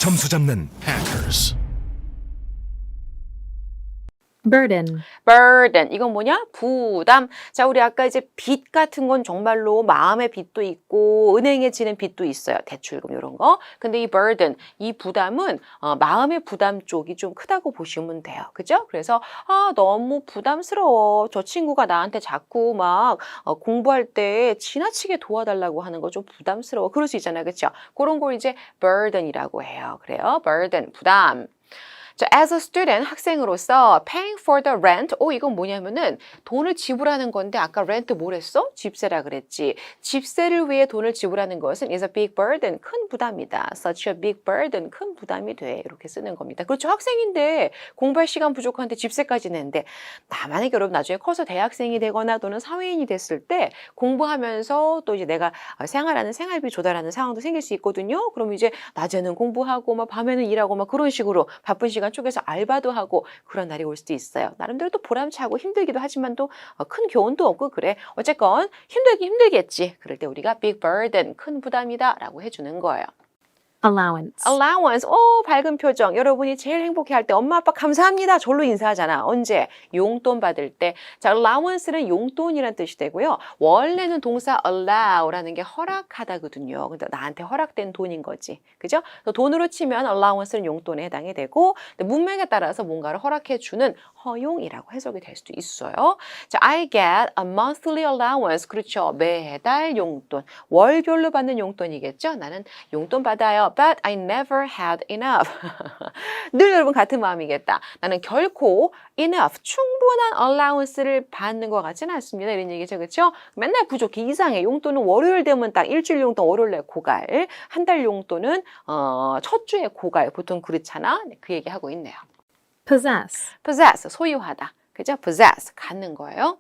점수 잡는 Hackers. burden, burden. 이건 뭐냐? 부담. 자, 우리 아까 이제 빚 같은 건 정말로 마음의 빚도 있고 은행에 지는 빚도 있어요. 대출금 이런 거. 근데 이 burden, 이 부담은 마음의 부담 쪽이 좀 크다고 보시면 돼요. 그죠? 그래서 너무 부담스러워. 저 친구가 나한테 자꾸 막 공부할 때 지나치게 도와달라고 하는 거 좀 부담스러워. 그럴 수 있잖아요. 그렇죠? 그런 걸 이제 burden이라고 해요. 그래요. burden, 부담. 자, as a student, 학생으로서 paying for the rent. 이건 뭐냐면은 돈을 지불하는 건데 아까 rent 뭐랬어? 집세라 그랬지. 집세를 위해 돈을 지불하는 것은 is a big burden. 큰 부담이다. Such a big burden. 큰 부담이 돼. 이렇게 쓰는 겁니다. 그렇죠. 학생인데 공부할 시간 부족한데 집세까지 내는데 만약에 여러분 나중에 커서 대학생이 되거나 또는 사회인이 됐을 때 공부하면서 또 이제 내가 생활하는 생활비 조달하는 상황도 생길 수 있거든요. 그럼 이제 낮에는 공부하고 막 밤에는 일하고 막 그런 식으로 바쁜 시간 쪽에서 알바도 하고 그런 날이 올 수도 있어요. 나름대로 또 보람차고 힘들기도 하지만 또 큰 교훈도 없고 그래. 어쨌건 힘들겠지. 그럴 때 우리가 big burden, 큰 부담이다 라고 해주는 거예요. allowance, allowance, 밝은 표정. 여러분이 제일 행복해할 때 엄마 아빠 감사합니다. 절로 인사하잖아. 언제? 용돈 받을 때. 자, allowance는 용돈이란 뜻이 되고요. 원래는 동사 allow라는 게 허락하다거든요. 근데 나한테 허락된 돈인 거지. 그죠? 돈으로 치면 allowance는 용돈에 해당이 되고 문맥에 따라서 뭔가를 허락해 주는 허용이라고 해석이 될 수도 있어요. 자, I get a monthly allowance. 그렇죠. 매달 용돈. 월별로 받는 용돈이겠죠. 나는 용돈 받아요. But I never had enough. 늘 여러분 같은 마음이겠다. 나는 결코 enough, 충분한 allowance를 받는 것 같지는 않습니다. 이런 얘기죠. 그렇죠? 맨날 부족해. 이상해. 용돈은 월요일 되면 딱 일주일 용돈 월요일날 고갈. 한 달 용돈은 첫 주에 고갈. 보통 그렇잖아. 네, 그 얘기하고 있네요. possess, 소유하다. 그죠? possess, 갖는 거예요.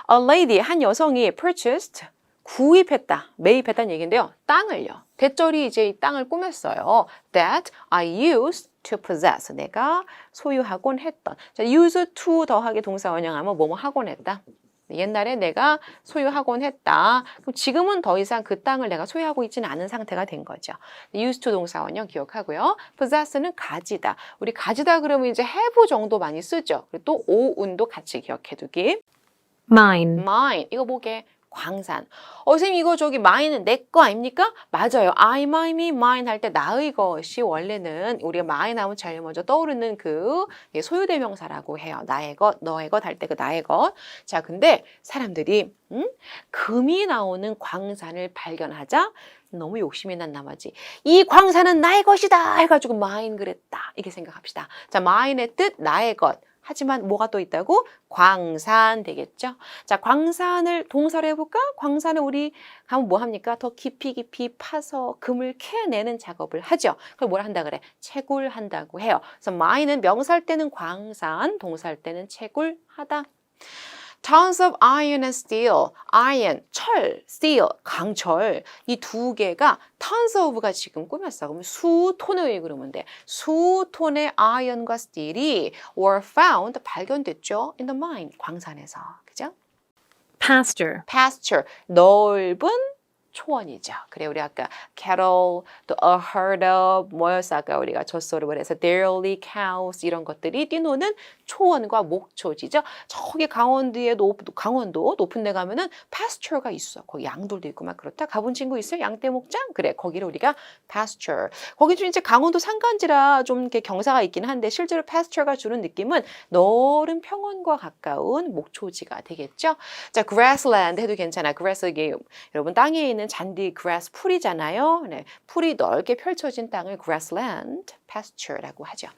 A lady, 한 여성이 purchased, 구입했다, 매입했다는 얘기인데요. 땅을요. 대절이 이제 이 땅을 꾸몄어요. That I used to possess. 내가 소유하곤 했던. 자, use to 더하기 동사 원형하면 뭐뭐 하곤 했다. 옛날에 내가 소유하곤 했다. 그럼 지금은 더 이상 그 땅을 내가 소유하고 있지는 않은 상태가 된 거죠. used to 동사 원형 기억하고요. possess는 가지다. 우리 가지다 그러면 이제 have 정도 많이 쓰죠. 그리고 또 own도 같이 기억해두기. mine, mine, 이거 뭐게? 광산. 선생님 이거 저기 mine은 내 거 아닙니까? 맞아요. I, my, me, mine 할 때 나의 것이 원래는 우리가 mine 하면 제일 먼저 떠오르는 그 소유대명사라고 해요. 나의 것, 너의 것 할 때 그 나의 것. 자, 근데 사람들이 금이 나오는 광산을 발견하자 너무 욕심이 난 나머지 이 광산은 나의 것이다 해가지고 mine 그랬다. 이렇게 생각합시다. 자, mine의 뜻 나의 것. 하지만 뭐가 또 있다고? 광산 되겠죠? 자, 광산을 동사로 해볼까? 광산을 우리 가면 뭐 합니까? 더 깊이 파서 금을 캐내는 작업을 하죠. 그걸 뭐라 한다 그래? 채굴한다고 해요. 그래서 mine은 명사할 때는 광산, 동사할 때는 채굴하다. Tons of iron and steel. iron, 철, steel, 강철. 이 두 개가 tons of가 지금 꾸몄어. 그러면 수톤을 그러면 돼. 수톤의 iron과 steel이 were found, 발견됐죠. in the mine, 광산에서. 그죠? pasture, pasture, 넓은 초원이죠. 그래 우리 아까 cattle, 또 a herd of 뭐였어 아까 우리가 젖소를 해서 dairy cows 이런 것들이 뛰노는 초원과 목초지죠. 저기 강원도에 강원도 높은 데 가면은 pasture가 있어. 거기 양들도 있고 막 그렇다. 가본 친구 있어요? 양떼 목장? 그래 거기를 우리가 pasture. 거기 좀 이제 강원도 산간지라 좀 이렇게 경사가 있긴 한데 실제로 pasture가 주는 느낌은 넓은 평원과 가까운 목초지가 되겠죠. 자, grassland 해도 괜찮아. grass 이게 여러분 땅에 있는 잔디 grass 풀이잖아요. 네, 풀이 넓게 펼쳐진 땅을 grassland, pasture라고 하죠.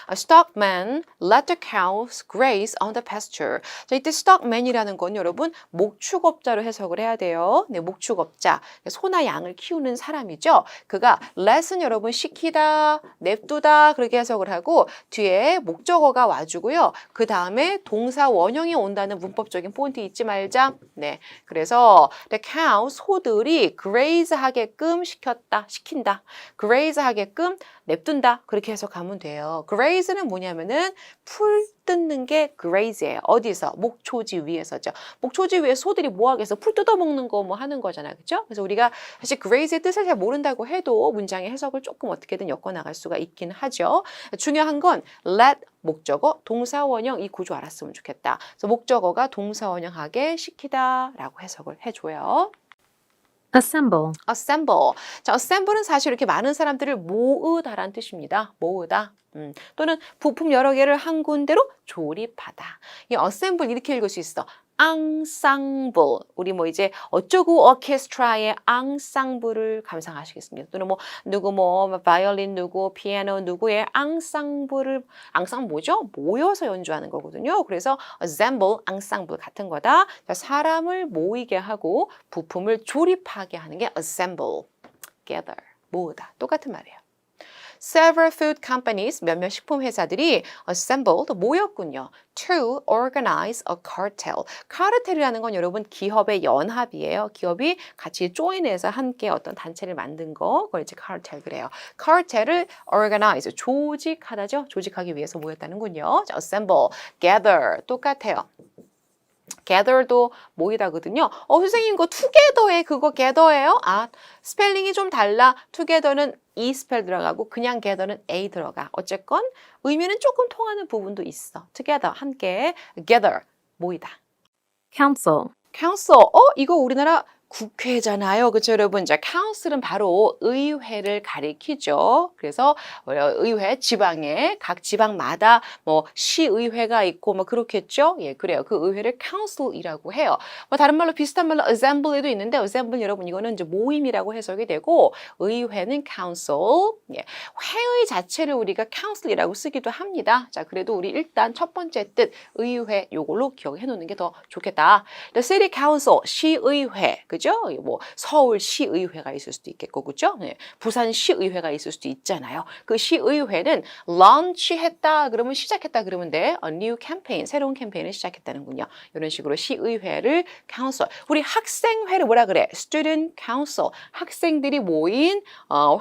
A stockman let the cows graze on the pasture. 자, 이때 stockman이라는 건 여러분 목축업자로 해석을 해야 돼요. 네, 목축업자, 소나 양을 키우는 사람이죠. 그가 let은 여러분 시키다, 냅두다 그렇게 해석을 하고 뒤에 목적어가 와주고요. 그 다음에 동사 원형이 온다는 문법적인 포인트 잊지 말자. 네, 그래서 the cow 소들이 graze 하게끔 시킨다. graze 하게끔 냅둔다 그렇게 해석하면 돼요. graze graze는 뭐냐면은 풀 뜯는 게 graze예요. 어디서? 목초지 위에서죠. 목초지 위에 소들이 뭐 하겠어? 풀 뜯어먹는 거 뭐 하는 거잖아요. 그죠? 그래서 우리가 사실 graze의 뜻을 잘 모른다고 해도 문장의 해석을 조금 어떻게든 엮어나갈 수가 있긴 하죠. 중요한 건 let 목적어, 동사원형 이 구조 알았으면 좋겠다. 그래서 목적어가 동사원형하게 시키다 라고 해석을 해줘요. assemble, assemble. 자, assemble은 사실 이렇게 많은 사람들을 모으다라는 뜻입니다. 모으다. 또는 부품 여러 개를 한 군데로 조립하다. 이 assemble 이렇게 읽을 수 있어. ensemble. 우리 뭐 이제 어쩌고 오케스트라의 ensemble를 감상하시겠습니다. 또는 뭐 누구 뭐 바이올린 누구 피아노 누구의 ensemble를 ensemble 뭐죠? 모여서 연주하는 거거든요. 그래서 assemble, ensemble 같은 거다. 자, 사람을 모이게 하고 부품을 조립하게 하는 게 assemble, gather, 모으다. 똑같은 말이에요. Several food companies, 몇몇 식품 회사들이 assembled, 모였군요. To organize a cartel. 카르텔이라는 건 여러분 기업의 연합이에요. 기업이 같이 조인해서 함께 어떤 단체를 만든 거, 그걸 이제 카르텔 그래요. 카르텔을 organize, 조직하다죠. 조직하기 위해서 모였다는군요. 자, assemble, gather, 똑같아요. gather도 모이다거든요. 선생님 이거 together의 그거 gather예요? 아, 스펠링이 좀 달라. together는 E 스펠 들어가고 그냥 gather는 A 들어가. 어쨌건 의미는 조금 통하는 부분도 있어. together, 함께. gather, 모이다. council, council, 이거 우리나라 국회잖아요. 그렇죠, 여러분? 자, council은 바로 의회를 가리키죠. 그래서 의회, 지방에 각 지방마다 뭐 시의회가 있고 뭐 그렇겠죠? 예, 그래요. 그 의회를 council이라고 해요. 뭐 다른 말로 비슷한 말로 assembly도 있는데 assembly 여러분 이거는 이제 모임이라고 해석이 되고 의회는 council. 예. 회의 자체를 우리가 council이라고 쓰기도 합니다. 자, 그래도 우리 일단 첫 번째 뜻 의회 요걸로 기억해 놓는 게 더 좋겠다. The city council 시의회. 그죠? 뭐 서울시의회가 있을 수도 있겠고, 그죠? 네. 부산시의회가 있을 수도 있잖아요. 그 시의회는 launch했다 그러면 시작했다 그러면 돼. A new campaign, 새로운 캠페인을 시작했다는군요. 이런 식으로 시의회를 council. 우리 학생회를 뭐라 그래? Student council. 학생들이 모인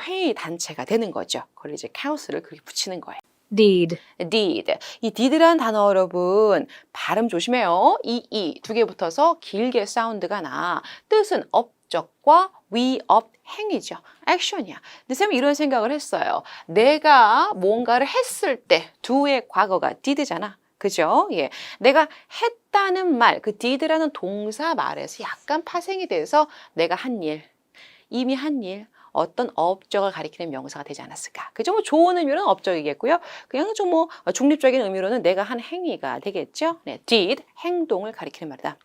회의 단체가 되는 거죠. 그걸 이제 council을 그렇게 붙이는 거예요. deed, did. 이 did라는 단어 여러분 발음 조심해요. 이 두 개 붙어서 길게 사운드가 나. 뜻은 업적과 위업 행위죠. 액션이야. 근데 쌤이 이런 생각을 했어요. 내가 뭔가를 했을 때 do의 과거가 did잖아. 그죠? 예. 내가 했다는 말, 그 did라는 동사 말에서 약간 파생이 돼서 내가 한 일, 이미 한 일, 어떤 업적을 가리키는 명사가 되지 않았을까. 그죠? 뭐 좋은 의미로는 업적이겠고요. 그냥 좀 뭐 중립적인 의미로는 내가 한 행위가 되겠죠. 네, did, 행동을 가리키는 말이다.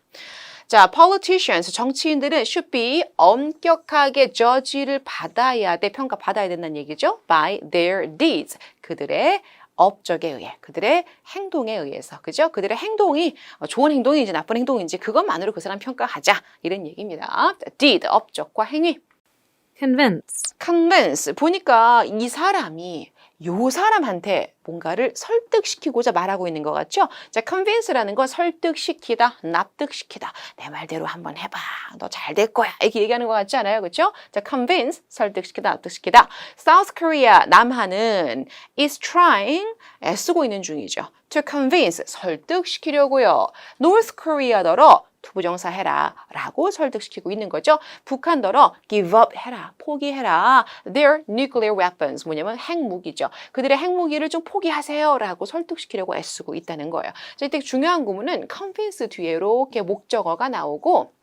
자, politicians, 정치인들은 should be 엄격하게 judge를 받아야 돼, 평가받아야 된다는 얘기죠. by their deeds, 그들의 업적에 의해, 그들의 행동에 의해서, 그죠? 그들의 행동이 좋은 행동인지 나쁜 행동인지 그것만으로 그 사람 평가하자, 이런 얘기입니다. did, 업적과 행위. convince. 보니까 이 사람이 요 사람한테 뭔가를 설득시키고자 말하고 있는 것 같죠? 자, convince라는 건 설득시키다, 납득시키다. 내 말대로 한번 해봐. 너 잘 될 거야. 이렇게 얘기하는 것 같지 않아요? 그렇죠? 자, convince, 설득시키다, 납득시키다. South Korea, 남한은 is trying, 애쓰고 있는 중이죠. to convince, 설득시키려고요. North Korea더러 투부정사 해라 라고 설득시키고 있는 거죠. 북한더러 give up 해라, 포기해라. Their nuclear weapons, 뭐냐면 핵무기죠. 그들의 핵무기를 좀 포기하세요 라고 설득시키려고 애쓰고 있다는 거예요. 자, 이때 중요한 구문은 convince 뒤에 이렇게 목적어가 나오고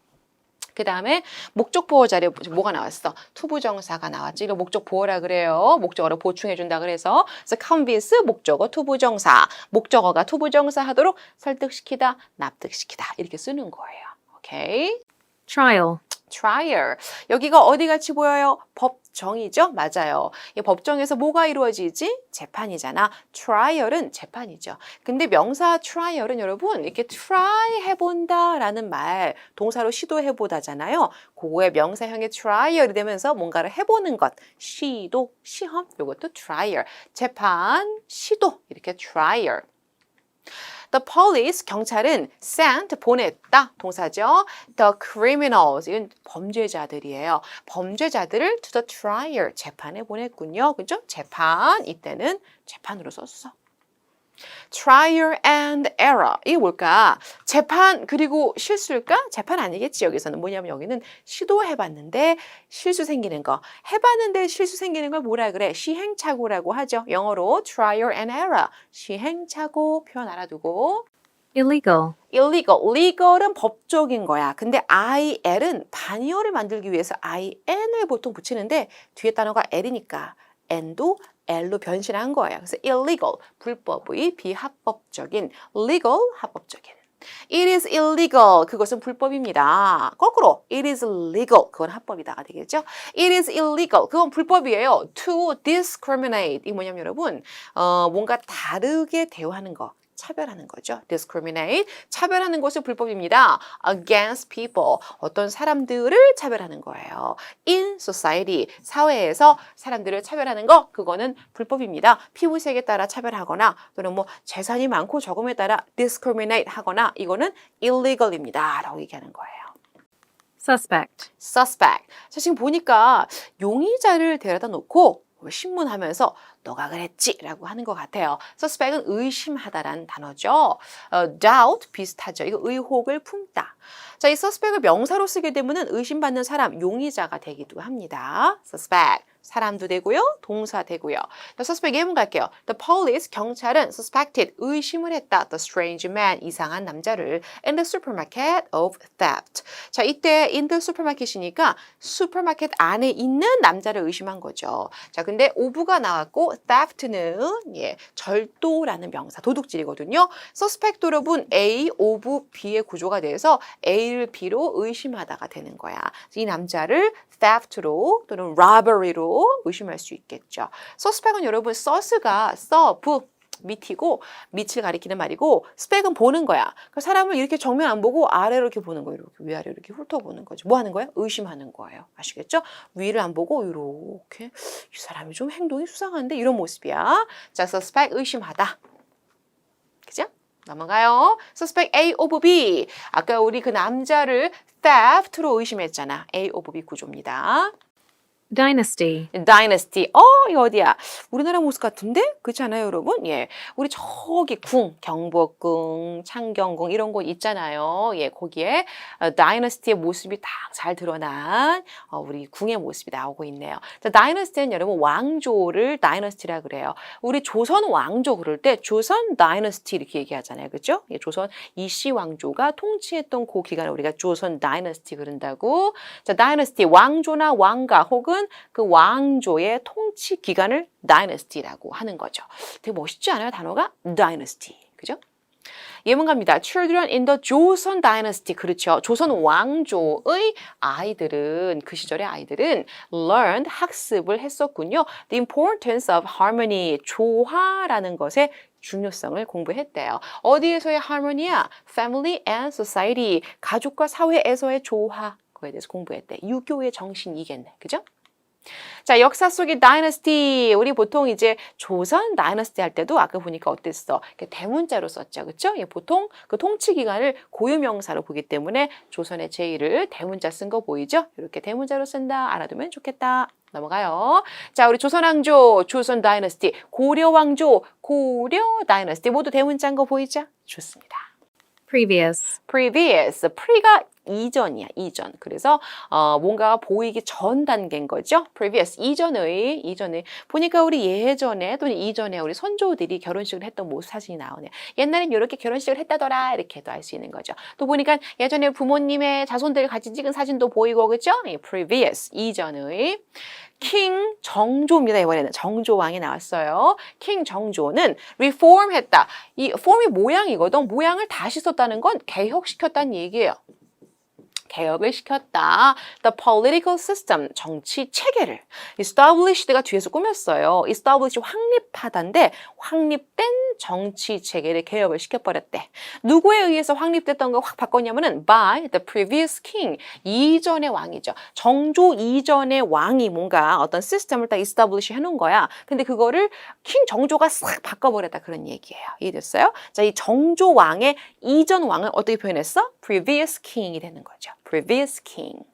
그 다음에 목적 보호 자리에 뭐가 나왔어? 투부정사가 나왔지. 이거 목적 보호라 그래요. 목적어를 보충해준다 그래서. 그래서 convince 목적어 투부정사. 목적어가 투부정사 하도록 설득시키다, 납득시키다 이렇게 쓰는 거예요. 오케이? trial, trial. 여기가 어디 같이 보여요? 법정이죠? 맞아요. 이 법정에서 뭐가 이루어지지? 재판이잖아. trial은 재판이죠. 근데 명사 trial은 여러분 이렇게 try 해본다 라는 말 동사로 시도해보다잖아요. 그거의 명사형의 trial이 되면서 뭔가를 해보는 것. 시도, 시험 이것도 trial. 재판, 시도 이렇게 trial. The police, 경찰은 sent, 보냈다, 동사죠. The criminals, 이건 범죄자들이에요. 범죄자들을 to the trial, 재판에 보냈군요. 그죠? 재판, 이때는 재판으로 썼어. trial and error. 이게 뭘까? 재판 그리고 실수일까? 재판 아니겠지. 여기서는 뭐냐면 여기는 시도해봤는데 실수 생기는 거. 해봤는데 실수 생기는 걸 뭐라 그래? 시행착오라고 하죠. 영어로 trial and error. 시행착오 표현 알아두고. illegal, illegal. legal은 법적인 거야. 근데 IL은 반의어를 만들기 위해서 IN을 보통 붙이는데 뒤에 단어가 L이니까 N도 L로 변신한 거예요. 그래서 illegal, 불법의 비합법적인, legal, 합법적인. It is illegal. 그것은 불법입니다. 거꾸로 it is legal. 그건 합법이다가 되겠죠. It is illegal. 그건 불법이에요. To discriminate. 이 뭐냐면 여러분 뭔가 다르게 대우하는 거. 차별하는 거죠. discriminate. 차별하는 것이 불법입니다. against people. 어떤 사람들을 차별하는 거예요. in society. 사회에서 사람들을 차별하는 거 그거는 불법입니다. 피부색에 따라 차별하거나 또는 뭐 재산이 많고 적음에 따라 discriminate 하거나 이거는 illegal입니다. 라고 얘기하는 거예요. suspect, suspect. 자, 지금 보니까 용의자를 데려다 놓고 신문하면서 너가 그랬지 라고 하는 것 같아요. suspect은 의심하다라는 단어죠. doubt 비슷하죠. 이거 의혹을 품다. 자, 이 suspect을 명사로 쓰게 되면 의심받는 사람, 용의자가 되기도 합니다. suspect. 사람도 되고요. 동사 되고요. 자, suspect 예문 갈게요. The police, 경찰은 suspected, 의심을 했다. The strange man, 이상한 남자를 in the supermarket of theft. 자, 이때 in the supermarket이니까 슈퍼마켓 안에 있는 남자를 의심한 거죠. 자, 근데 of가 나왔고 theft는 절도라는 명사, 도둑질이거든요. suspect 여러분 A, of B의 구조가 돼서 A를 B로 의심하다가 되는 거야. 이 남자를 theft로 또는 robbery로 의심할 수 있겠죠. suspect은 여러분 sus가 밑이고 밑을 가리키는 말이고 spec은 보는 거야. 그 사람을 이렇게 정면 안 보고 아래로 이렇게 보는 거예요. 이렇게 위아래로 이렇게 훑어보는 거죠. 뭐 하는 거야? 의심하는 거예요. 아시겠죠? 위를 안 보고 이렇게 이 사람이 좀 행동이 수상한데 이런 모습이야. 자, suspect 의심하다. 그죠? 넘어가요. suspect A of B. 아까 우리 그 남자를 theft로 의심했잖아. A of B 구조입니다. dynasty, dynasty. 이거 어디야? 우리나라 모습 같은데? 그렇지 않아요, 여러분? 예. 우리 저기 경복궁, 창경궁 이런 곳 있잖아요. 예, 거기에 dynasty의 모습이 딱 잘 드러난 우리 궁의 모습이 나오고 있네요. 자, dynasty는 여러분 왕조를 dynasty라 그래요. 우리 조선 왕조 그럴 때 조선 dynasty 이렇게 얘기하잖아요. 그렇죠? 예, 조선 이씨 왕조가 통치했던 그 기간을 우리가 조선 dynasty 그런다고. 자, dynasty 왕조나 왕가 혹은 그 왕조의 통치 기간을 dynasty라고 하는 거죠. 되게 멋있지 않아요? 단어가 dynasty. 그죠? 예문 갑니다. Children in the 조선 dynasty. 그렇죠. 조선 왕조의 아이들은 그 시절의 아이들은 learned 학습을 했었군요. The importance of harmony. 조화라는 것의 중요성을 공부했대요. 어디에서의 harmony야? Family and society. 가족과 사회에서의 조화. 그거에 대해서 공부했대. 유교의 정신이겠네. 그죠? 자, 역사 속의 다이너스티. 우리 보통 이제 조선 다이너스티 할 때도 아까 보니까 어땠어? 대문자로 썼죠. 그렇죠? 보통 그 통치 기간을 고유명사로 보기 때문에 조선의 제1을 대문자 쓴 거 보이죠? 이렇게 대문자로 쓴다. 알아두면 좋겠다. 넘어가요. 자, 우리 조선 왕조, 조선 다이너스티, 고려 왕조, 고려 다이너스티 모두 대문자인 거 보이죠? 좋습니다. previous, previous, pre가 이전이야, 이전. 그래서 뭔가 보이기 전 단계인 거죠. previous, 이전의. 보니까 우리 예전에 또는 이전에 우리 선조들이 결혼식을 했던 모습 사진이 나오네. 옛날엔 이렇게 결혼식을 했다더라 이렇게도 알 수 있는 거죠. 또 보니까 예전에 부모님의 자손들 같이 찍은 사진도 보이고 그죠? previous, 이전의. 킹 정조입니다. 이번에는 정조왕이 나왔어요. 킹 정조는 reform했다. 이 form이 모양이거든. 모양을 다시 썼다는 건 개혁시켰다는 얘기예요. 개혁을 시켰다. The political system, 정치 체계를. Established가 뒤에서 꾸몄어요. Establish, 확립하다인데 확립된 정치 체계를 개혁을 시켜버렸대. 누구에 의해서 확립됐던 거 확 바꿨냐면은 by the previous king, 이전의 왕이죠. 정조 이전의 왕이 뭔가 어떤 시스템을 딱 establish 해놓은 거야. 근데 그거를 킹 정조가 싹 바꿔버렸다 그런 얘기예요. 이해됐어요? 자, 이 정조 왕의 이전 왕을 어떻게 표현했어? previous king이 되는 거죠. previous king.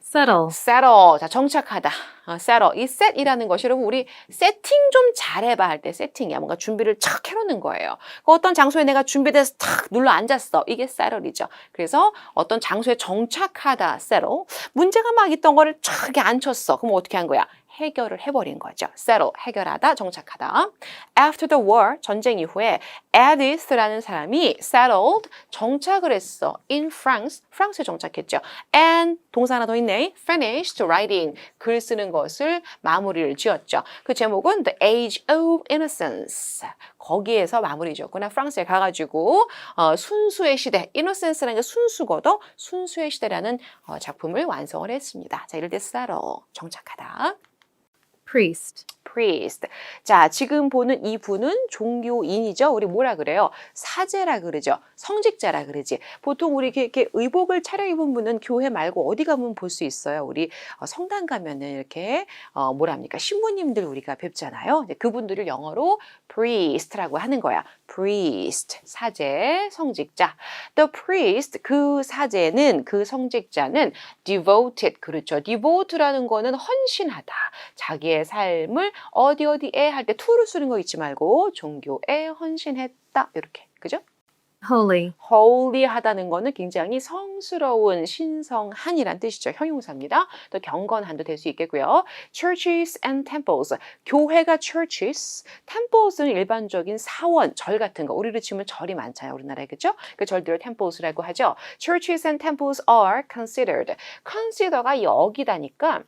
settle, settle. 자, 정착하다. settle. 이 set이라는 것이 여러분 우리 세팅 좀 잘해봐 할 때 세팅이야. 뭔가 준비를 착 해놓는 거예요. 그 어떤 장소에 내가 준비돼서 탁 눌러 앉았어. 이게 settle이죠. 그래서 어떤 장소에 정착하다. settle. 문제가 막 있던 거를 촥 이렇게 앉혔어. 그럼 어떻게 한 거야? 해결을 해버린 거죠. settle, 해결하다, 정착하다. After the war, 전쟁 이후에 Edith라는 사람이 settled, 정착을 했어. In France, 프랑스에 정착했죠. And 동사 하나 더 있네. finished writing, 글 쓰는 것을 마무리를 지었죠. 그 제목은 The Age of Innocence. 거기에서 마무리 지었구나. 프랑스에 가가지고 순수의 시대, innocence라는 게 순수거든. 순수의 시대라는 작품을 완성을 했습니다. 자, 이럴 때 settle, 정착하다. priest, priest. 자, 지금 보는 이 분은 종교인이죠. 우리 뭐라 그래요? 사제라 그러죠. 성직자라 그러지. 보통 우리 이렇게 의복을 차려입은 분은 교회 말고 어디 가면 볼 수 있어요. 우리 성당 가면은 이렇게 뭐랍니까? 신부님들 우리가 뵙잖아요. 그분들을 영어로 priest라고 하는 거야. priest, 사제, 성직자. The priest, 그 사제는, 그 성직자는 devoted, 그렇죠. devote라는 거는 헌신하다. 자기의 삶을 어디에 할 때 to를 쓰는 거 잊지 말고 종교에 헌신했다. 이렇게. 그죠? holy, holy하다는 거는 굉장히 성스러운, 신성한이란 뜻이죠. 형용사입니다. 또 경건한도 될 수 있겠고요. churches and temples. 교회가 churches, temples는 일반적인 사원, 절 같은 거. 우리로 치면 절이 많잖아요. 우리나라에. 그죠? 그 절들을 temples라고 하죠. churches and temples are considered. consider가 여기다니까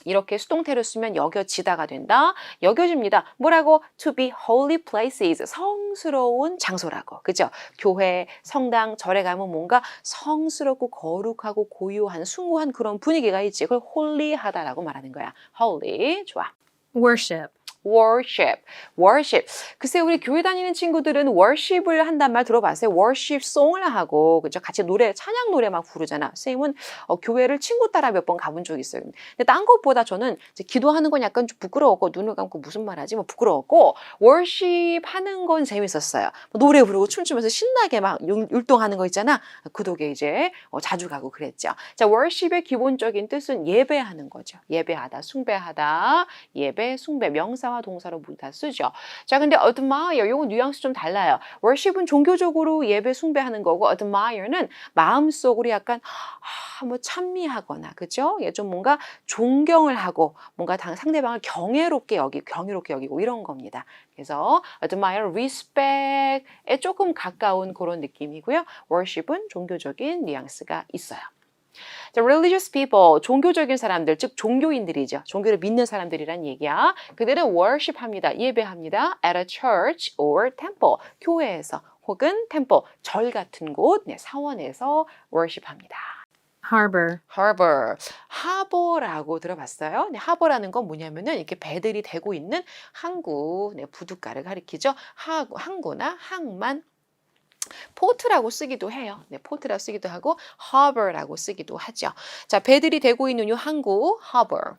이렇게 수동태로 쓰면 여겨지다가 된다. 여겨집니다. 뭐라고? To be holy places. 성스러운 장소라고. 그죠? 교회, 성당, 절에 가면 뭔가 성스럽고 거룩하고 고유한, 숭고한 그런 분위기가 있지. 그걸 holy하다라고 말하는 거야. holy. 좋아. worship, worship, worship. 글쎄 우리 교회 다니는 친구들은 worship을 한단 말 들어봤어요. worship song을 하고 그죠? 같이 노래, 찬양 노래 막 부르잖아. 선생님은 교회를 친구 따라 몇 번 가본 적이 있어요. 근데 딴 것보다 저는 이제 기도하는 건 약간 좀 부끄러웠고 눈을 감고 무슨 말하지? 뭐 부끄러웠고 worship 하는 건 재밌었어요. 노래 부르고 춤추면서 신나게 막 율동하는 거 있잖아. 그 덕에 이제 자주 가고 그랬죠. 자, worship의 기본적인 뜻은 예배하는 거죠. 예배하다, 숭배하다, 예배, 숭배, 명사 와 동사로 모두 다 쓰죠. 자, 근데 admire, 요거 뉘앙스 좀 달라요. worship은 종교적으로 예배 숭배하는 거고 admire는 마음속으로 약간 뭐 찬미하거나, 그죠? 예, 좀 뭔가 존경을 하고 뭔가 상대방을 경외롭게 여기고 이런 겁니다. 그래서 admire, respect에 조금 가까운 그런 느낌이고요. worship은 종교적인 뉘앙스가 있어요. 자, religious people, 종교적인 사람들, 즉 종교인들이죠. 종교를 믿는 사람들이란 얘기야. 그들은 worship합니다. 예배합니다. at a church or temple, 교회에서 혹은 temple, 절 같은 곳, 사원에서 worship합니다. harbor, harbor, 하버라고 들어봤어요? 네, 하버라는 건 뭐냐면은 이렇게 배들이 대고 있는 항구, 부둣가를 가리키죠. 항구나 항만. 포트라고 쓰기도 해요. 네, 포트라고 쓰기도 하고 harbor라고 쓰기도 하죠. 자, 배들이 대고 있는 이 항구 harbor.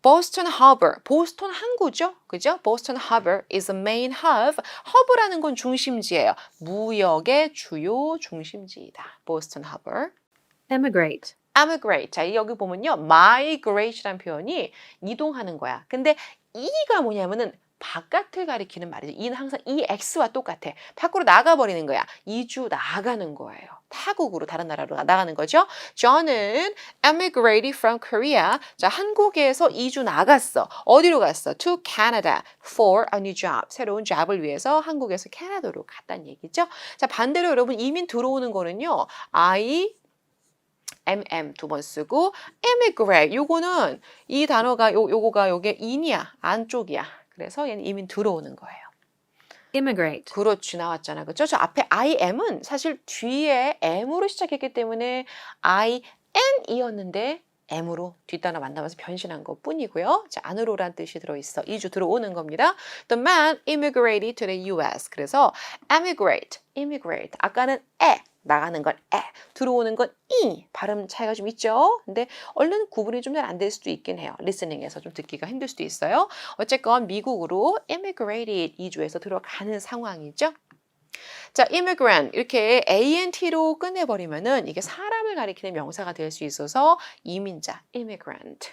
Boston Harbor, 보스턴 항구죠. 그죠? Boston Harbor is a main hub. hub라는 건 중심지예요. 무역의 주요 중심지이다. Boston Harbor. emigrate, emigrate. 자, 여기 보면요. migrate라는 표현이 이동하는 거야. 근데 이가 뭐냐면은 바깥을 가리키는 말이죠. 이는 항상 EX와 똑같아. 밖으로 나가버리는 거야. 이주 나가는 거예요. 타국으로 다른 나라로 나가는 거죠. John은 emigrated from Korea. 자, 한국에서 이주 나갔어. 어디로 갔어? To Canada for a new job. 새로운 잡을 위해서 한국에서 캐나다로 갔다는 얘기죠. 자, 반대로 여러분 이민 들어오는 거는요. 두 번 쓰고 emigrate. 요거는 이 단어가 요게 in이야. 안쪽이야. 그래서 얘는 이민 들어오는 거예요. immigrate, 그렇지 나왔잖아. 그렇죠? 저 앞에 IM은 사실 뒤에 M으로 시작했기 때문에 IN이었는데 M으로 뒷단어 만나면서 변신한 것 뿐이고요. 자, 안으로란 뜻이 들어있어. 이주 들어오는 겁니다. The man immigrated to the US. 그래서 immigrate. 아까는 나가는 건 들어오는 건 발음 차이가 좀 있죠. 근데 얼른 구분이 좀 잘 안 될 수도 있긴 해요. 리스닝에서 좀 듣기가 힘들 수도 있어요. 어쨌건 미국으로 immigrated 이주에서 들어가는 상황이죠. 자, immigrant 이렇게 ant로 끝내버리면은 이게 사람을 가리키는 명사가 될 수 있어서 이민자, immigrant.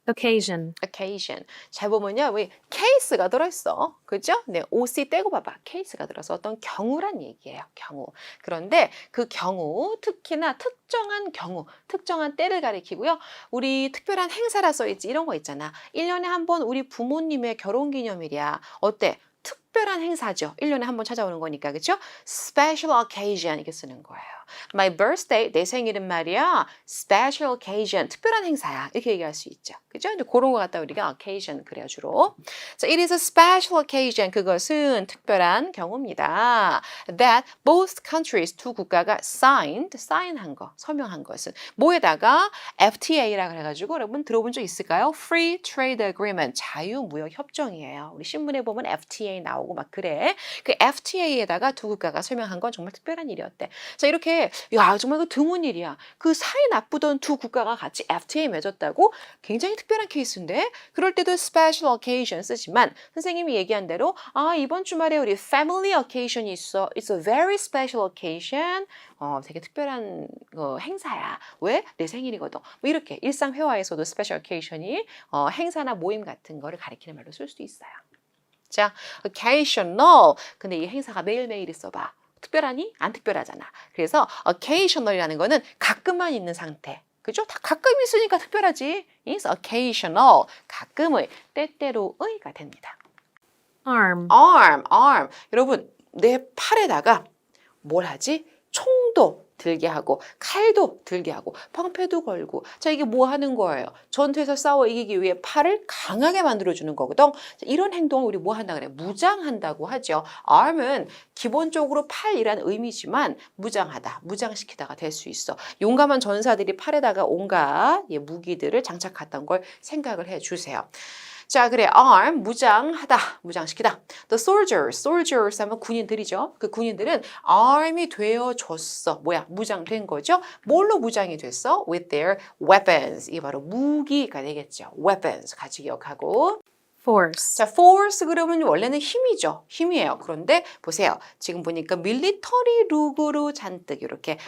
occasion, occasion. 잘 보면요, 왜 case가 들어있어, 그죠? 네, OC 떼고 봐봐. case가 들어서 어떤 경우란 얘기예요. 경우. 그런데 그 경우, 특히나 특정한 경우, 특정한 때를 가리키고요. 우리 특별한 행사라 써있지 이런 거 있잖아. 1년에 한 번 우리 부모님의 결혼기념일이야. 어때? 특별한 행사죠. 1년에 한 번 찾아오는 거니까, 그렇죠? Special occasion 이렇게 쓰는 거예요. My birthday, 내 생일은 말이야. Special occasion, 특별한 행사야. 이렇게 얘기할 수 있죠. 그죠? 근데 그런 거 갖다 우리가 occasion 그래요, 주로. 자, it is a special occasion. 그것은 특별한 경우입니다. That both countries, 두 국가가 sign한 거, 서명한 것은 뭐에다가 FTA라고 해가지고 여러분 들어본 적 있을까요? Free Trade Agreement, 자유무역협정이에요. 우리 신문에 보면 FTA 나오고 막 그래. 그 FTA에다가 두 국가가 서명한 건 정말 특별한 일이었대. 자, 이렇게 야 정말 그 드문 일이야. 그 사이 나쁘던 두 국가가 같이 FTA 맺었다고? 굉장히 특별한 케이스인데 그럴 때도 special occasion 쓰지만 선생님이 얘기한 대로 이번 주말에 우리 family occasion이 있어. It's a very special occasion. 되게 특별한 행사야. 왜? 내 생일이거든. 뭐 이렇게 일상 회화에서도 special occasion이 행사나 모임 같은 거를 가리키는 말로 쓸 수도 있어요. 자, occasional. 근데 이 행사가 매일매일 있어봐. 특별하니? 안 특별하잖아. 그래서 occasional이라는 거는 가끔만 있는 상태. 그죠? 다 가끔 있으니까 특별하지. is occasional. 가끔의, 때때로의가 됩니다. arm, arm. 여러분, 내 팔에다가 뭘 하지? 총도 들게 하고 칼도 들게 하고 방패도 걸고 자 이게 뭐 하는 거예요? 전투에서 싸워 이기기 위해 팔을 강하게 만들어주는 거거든. 자, 이런 행동을 우리 뭐 한다 그래? 무장한다고 하죠. arm은 기본적으로 팔이란 의미지만 무장하다, 무장시키다가 될 수 있어. 용감한 전사들이 팔에다가 온갖 무기들을 장착했던 걸 생각을 해주세요. 자, 그래. arm, 무장하다, 무장시키다. The soldiers 하면 군인들이죠. 그 군인들은 arm이 되어줬어. 뭐야? 무장된 거죠. 뭘로 무장이 됐어? With their weapons. 이게 바로 무기가 되겠죠. weapons 같이 기억하고. force, 자, force 그러면 원래는 힘이죠. 힘이에요. 그런데 보세요. 지금 보니까 밀리터리 룩으로 잔뜩 이렇게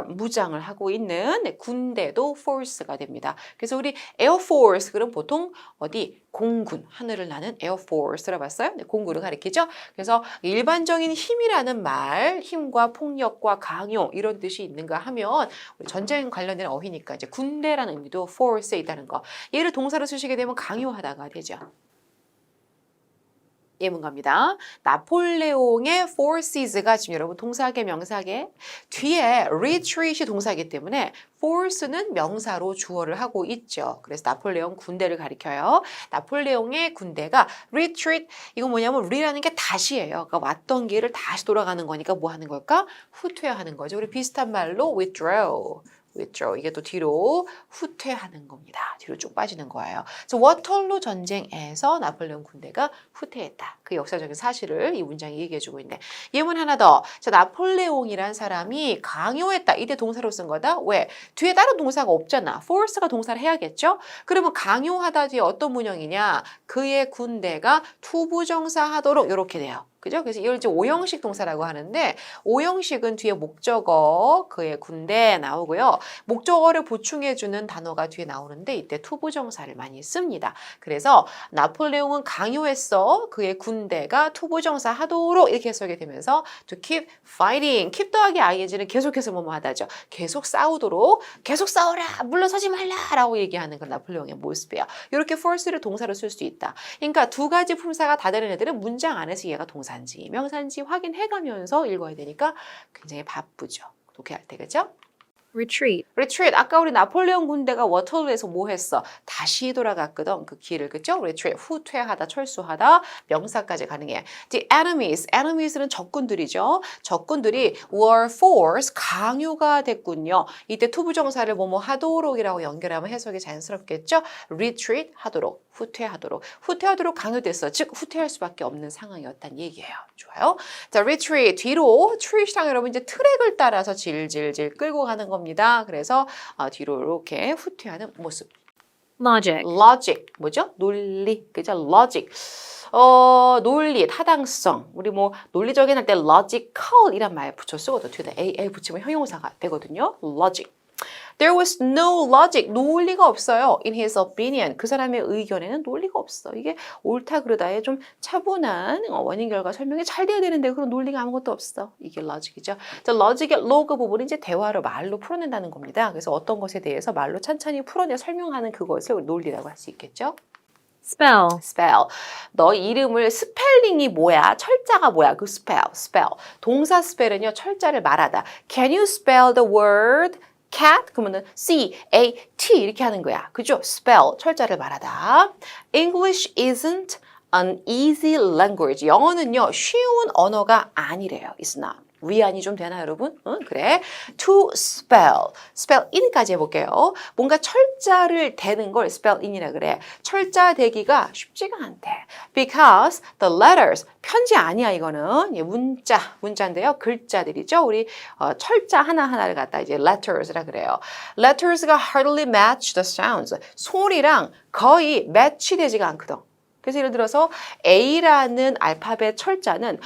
무장을 하고 있는 군대도 force가 됩니다. 그래서 우리 air force 그럼 보통 어디 공군, 하늘을 나는 air force라 봤어요? 네, 공군을 가리키죠. 그래서 일반적인 힘이라는 말, 힘과 폭력과 강요 이런 뜻이 있는가 하면 우리 전쟁 관련된 어휘니까 이제 군대라는 의미도 force에 있다는 거. 얘를 동사로 쓰시게 되면 강요하다가 되죠. 예문갑니다. 나폴레옹의 forces가 지금 여러분 동사계 명사계 뒤에 retreat이 동사이기 때문에 force는 명사로 주어를 하고 있죠. 그래서 나폴레옹 군대를 가리켜요. 나폴레옹의 군대가 retreat 이거 뭐냐면 re라는 게 다시예요. 그러니까 왔던 길을 다시 돌아가는 거니까 뭐 하는 걸까? 후퇴하는 거죠. 우리 비슷한 말로 withdraw 이게 또 뒤로 후퇴하는 겁니다. 뒤로 쭉 빠지는 거예요. 그래서 워털루 전쟁에서 나폴레옹 군대가 후퇴했다. 그 역사적인 사실을 이 문장이 얘기해주고 있는데 예문 하나 더. 자, 나폴레옹이란 사람이 강요했다. 이때 동사로 쓴 거다. 왜? 뒤에 다른 동사가 없잖아. force가 동사를 해야겠죠? 그러면 강요하다 뒤에 어떤 문형이냐? 그의 군대가 투부정사하도록 이렇게 돼요. 그죠? 그래서 이걸 이제 오형식 동사라고 하는데 오형식은 뒤에 목적어, 그의 군대 나오고요. 목적어를 보충해주는 단어가 뒤에 나오는데 이때 투부정사를 많이 씁니다. 그래서 나폴레옹은 강요했어. 그의 군대가 투부정사 하도록 이렇게 해석이 되면서 to keep fighting. keep 더하기 ing는 계속해서 뭐뭐 하다죠. 계속 싸우도록 계속 싸워라. 물러서지 말라. 라고 얘기하는 건 나폴레옹의 모습이에요. 이렇게 force를 동사로 쓸 수 있다. 그러니까 두 가지 품사가 다 되는 애들은 문장 안에서 얘가 동사 인지 명사인지 확인해가면서 읽어야 되니까 굉장히 바쁘죠. 독해할 때 그죠? retreat, retreat. 아까 우리 나폴레옹 군대가 워털루에서 뭐 했어? 다시 돌아갔거든. 그 길을 그죠? retreat. 후퇴하다, 철수하다. 명사까지 가능해. The enemies는 적군들이죠. 적군들이 were forced. 강요가 됐군요. 이때 투부정사를 뭐뭐 하도록이라고 연결하면 해석이 자연스럽겠죠? retreat 하도록. 후퇴하도록 강요됐어. 즉 후퇴할 수밖에 없는 상황이었다는 얘기예요. 좋아요. 자, retreat 뒤로 트리시랑 여러분 이제 트랙을 따라서 질질질 끌고 가는 겁니다. 그래서 뒤로 이렇게 후퇴하는 모습. logic, logic 뭐죠? 논리 그죠? logic 논리, 타당성 우리 뭐 논리적인 할 때 logical 이란 말 붙여 쓰고도 뒤에 a 붙이면 형용사가 되거든요. logic. There was no logic. 논리가 없어요. In his opinion. 그 사람의 의견에는 논리가 없어. 이게 옳다 그르다에 좀 차분한 원인 결과 설명이 잘 돼야 되는데 그런 논리가 아무것도 없어. 이게 logic이죠. 자, logic의 log 부분이 이제 대화로 말로 풀어낸다는 겁니다. 그래서 어떤 것에 대해서 말로 찬찬히 풀어내 설명하는 그것을 논리라고 할 수 있겠죠. spell, spell. 너 이름을 스펠링이 뭐야? 철자가 뭐야? 그 spell. 동사 spell은요. 철자를 말하다. Can you spell the word cat? 그러면은 C-A-T 이렇게 하는 거야. 그죠? spell. 철자를 말하다. English isn't an easy language. 영어는요. 쉬운 언어가 아니래요. It's not. 위안이 좀 되나 여러분? 응, 그래. To spell. spell in까지 해볼게요. 뭔가 철자를 대는 걸 spell in이라 그래. 철자 대기가 쉽지가 않대. Because the letters, 편지 아니야 이거는. 문자인데요. 글자들이죠. 우리 철자 하나하나를 갖다 이제 letters라 그래요. letters가 hardly match the sounds. 소리랑 거의 매치되지가 않거든. 그래서 예를 들어서 A라는 알파벳 철자는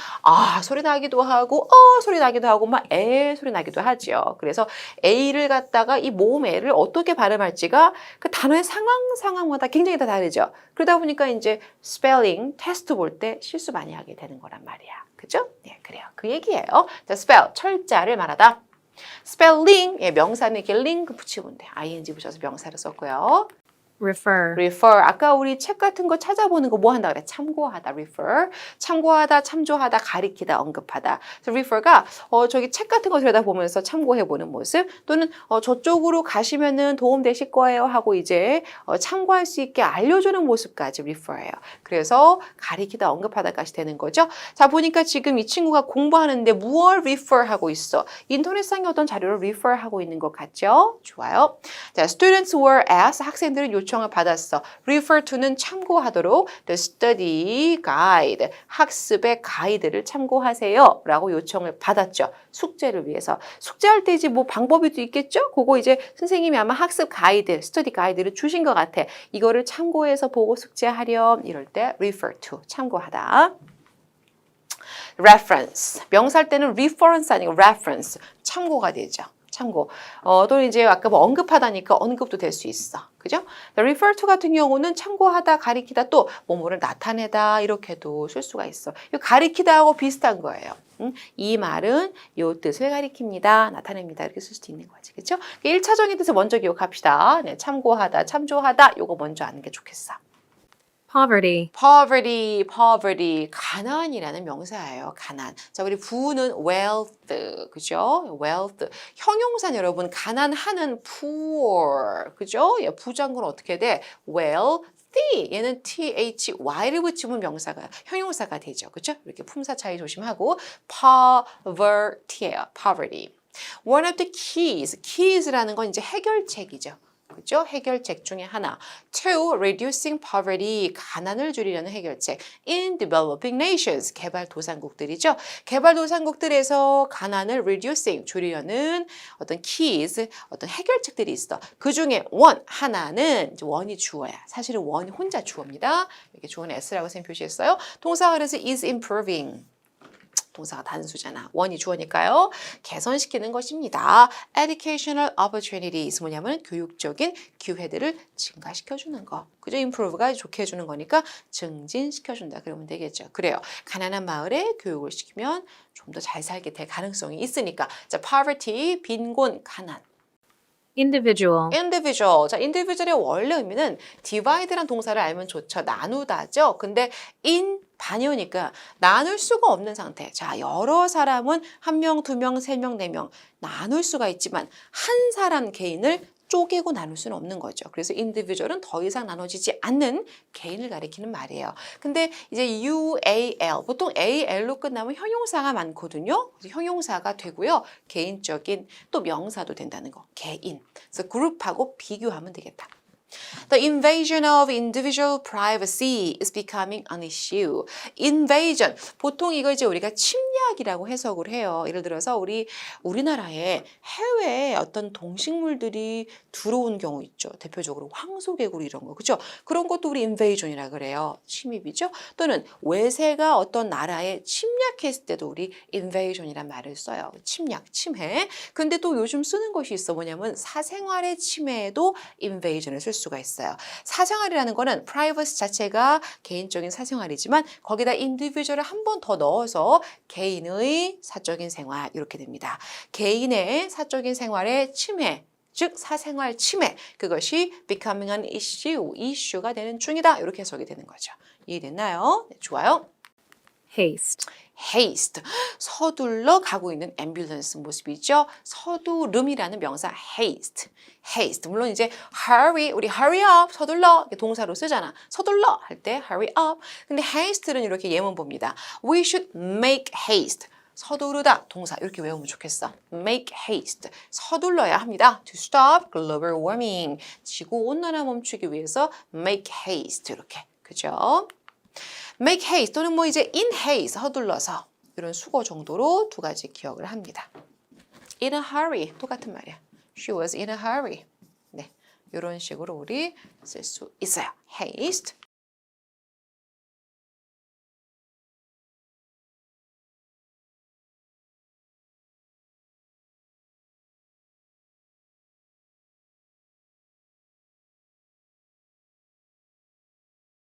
소리 나기도 하고 소리 나기도 하고 막 소리 나기도 하죠. 그래서 A를 갖다가 이 모음 A를 어떻게 발음할지가 그 단어의 상황마다 굉장히 다 다르죠. 그러다 보니까 이제 스펠링 테스트 볼 때 실수 많이 하게 되는 거란 말이야. 그죠? 네, 그래요. 그 얘기예요. 자, spell 철자를 말하다. spelling 명사는 이렇게 link 붙이면 돼. ing 붙여서 명사를 썼고요. refer, refer. 아까 우리 책 같은 거 찾아보는 거 뭐 한다 그래? 참고하다. refer. 참고하다, 참조하다, 가리키다, 언급하다. 그래서 refer가 저기 책 같은 거 들여다보면서 참고해보는 모습 또는 저쪽으로 가시면은 도움 되실 거예요 하고 이제 참고할 수 있게 알려주는 모습까지 refer예요. 그래서 가리키다, 언급하다까지 되는 거죠. 자, 보니까 지금 이 친구가 공부하는데 무얼 refer 하고 있어? 인터넷상의 어떤 자료를 refer 하고 있는 것 같죠? 좋아요. 자, students were asked. 학생들은 요청을 받았어. refer to는 참고하도록 the study guide, 학습의 가이드를 참고하세요 라고 요청을 받았죠. 숙제를 위해서. 숙제할 때 이제 뭐 방법이 또 있겠죠? 그거 이제 선생님이 아마 학습 가이드, 스터디 가이드를 주신 것 같아. 이거를 참고해서 보고 숙제하렴 이럴 때 refer to, 참고하다. reference, 명사할 때는 reference 아니고 reference, 참고가 되죠. 참고. 또 이제 아까 뭐 언급하다니까 언급도 될 수 있어. 그죠? refer to 같은 경우는 참고하다, 가리키다 또 뭐뭐를 나타내다 이렇게도 쓸 수가 있어. 이 가리키다하고 비슷한 거예요. 이 말은 요 뜻을 가리킵니다. 나타냅니다. 이렇게 쓸 수도 있는 거지. 그죠? 1차적인 뜻을 먼저 기억합시다. 네, 참고하다, 참조하다 요거 먼저 아는 게 좋겠어. poverty, poverty, 가난이라는 명사예요. 가난. 자, 우리 부는 wealth, 그죠? wealth. 형용사는 여러분, 가난하는 poor, 그죠? 부장은 어떻게 돼? wealthy. 얘는 thy를 붙이면 명사가, 형용사가 되죠. 그죠? 이렇게 품사 차이 조심하고, poverty예요. poverty. One of the keys라는 건 이제 해결책이죠. 그죠? 해결책 중에 하나. To reducing poverty, 가난을 줄이려는 해결책. In developing nations, 개발도상국들이죠. 개발도상국들에서 가난을 reducing, 줄이려는 어떤 keys, 어떤 해결책들이 있어. 그 중에 하나는 원이 주어야. 사실은 원이 혼자 주어입니다. 이렇게 주어는 s라고 선생님 표시했어요. 동사가 그래서 is improving. 동사가 단수잖아. 원이 주어니까요. 개선시키는 것입니다. Educational opportunities 뭐냐면 교육적인 기회들을 증가시켜주는 거. 그죠? improve가 좋게 해주는 거니까 증진시켜준다. 그러면 되겠죠. 그래요. 가난한 마을에 교육을 시키면 좀 더 잘 살게 될 가능성이 있으니까. 자, poverty, 빈곤, 가난. individual, individual. 자, individual의 원래 의미는 divide란 동사를 알면 좋죠. 나누다죠. 근데 in 반이오니까 나눌 수가 없는 상태. 자, 여러 사람은 1명, 2명, 3명, 4명 나눌 수가 있지만 한 사람 개인을 쪼개고 나눌 수는 없는 거죠. 그래서 individual은 더 이상 나눠지지 않는 개인을 가리키는 말이에요. 근데 이제 UAL, 보통 AL로 끝나면 형용사가 많거든요. 그래서 형용사가 되고요. 개인적인 또 명사도 된다는 거. 개인. 그래서 그룹하고 비교하면 되겠다. The invasion of individual privacy is becoming an issue. Invasion. 보통 이거 이제 우리가 침략이라고 해석을 해요. 예를 들어서 우리나라에 해외에 어떤 동식물들이 들어온 경우 있죠. 대표적으로 황소개구리 이런 거. 그죠? 그런 것도 우리 invasion이라 그래요. 침입이죠. 또는 외세가 어떤 나라에 침략했을 때도 우리 invasion이란 말을 써요. 침략, 침해. 근데 또 요즘 쓰는 것이 있어. 뭐냐면 사생활의 침해에도 invasion을 쓸 수가 있어요. 사생활이라는 거는 프라이버시 자체가 개인적인 사생활이지만 거기다 individual을 한 번 더 넣어서 개인의 사적인 생활 이렇게 됩니다. 개인의 사적인 생활의 침해 즉 사생활 침해 그것이 becoming an issue, 이슈가 되는 중이다 이렇게 해석이 되는 거죠. 이해됐나요? 네, 좋아요. haste, haste, 서둘러 가고 있는 앰뷸런스 모습이죠. 서두름이라는 명사 haste, haste. 물론 이제 hurry, 우리 hurry up, 서둘러 이렇게 동사로 쓰잖아. 서둘러 할 때 hurry up. 근데 haste는 이렇게 예문 봅니다. We should make haste. 서두르다 동사 이렇게 외우면 좋겠어. Make haste. 서둘러야 합니다. To stop global warming. 지구 온난화 멈추기 위해서 make haste 이렇게. 그죠? make haste 또는 뭐 이제 in haste 서둘러서 이런 수거 정도로 두 가지 기억을 합니다. in a hurry 똑같은 말이야. She was in a hurry. 네, 이런 식으로 우리 쓸 수 있어요. haste.